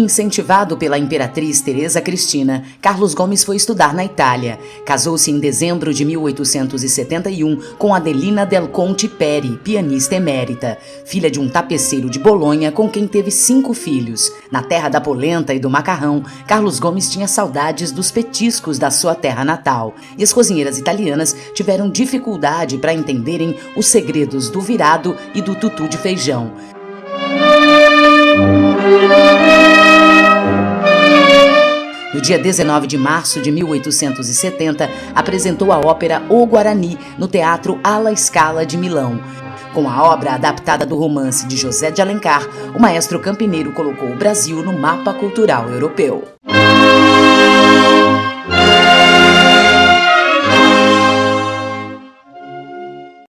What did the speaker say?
Incentivado pela imperatriz Teresa Cristina, Carlos Gomes foi estudar na Itália. Casou-se em dezembro de 1871 com Adelina del Conte Peri, pianista emérita, filha de um tapeceiro de Bolonha com quem teve 5 filhos. Na terra da polenta e do macarrão, Carlos Gomes tinha saudades dos petiscos da sua terra natal, e as cozinheiras italianas tiveram dificuldade para entenderem os segredos do virado e do tutu de feijão. No dia 19 de março de 1870, apresentou a ópera O Guarani no Teatro Alla Scala de Milão. Com a obra adaptada do romance de José de Alencar, o maestro campineiro colocou o Brasil no mapa cultural europeu.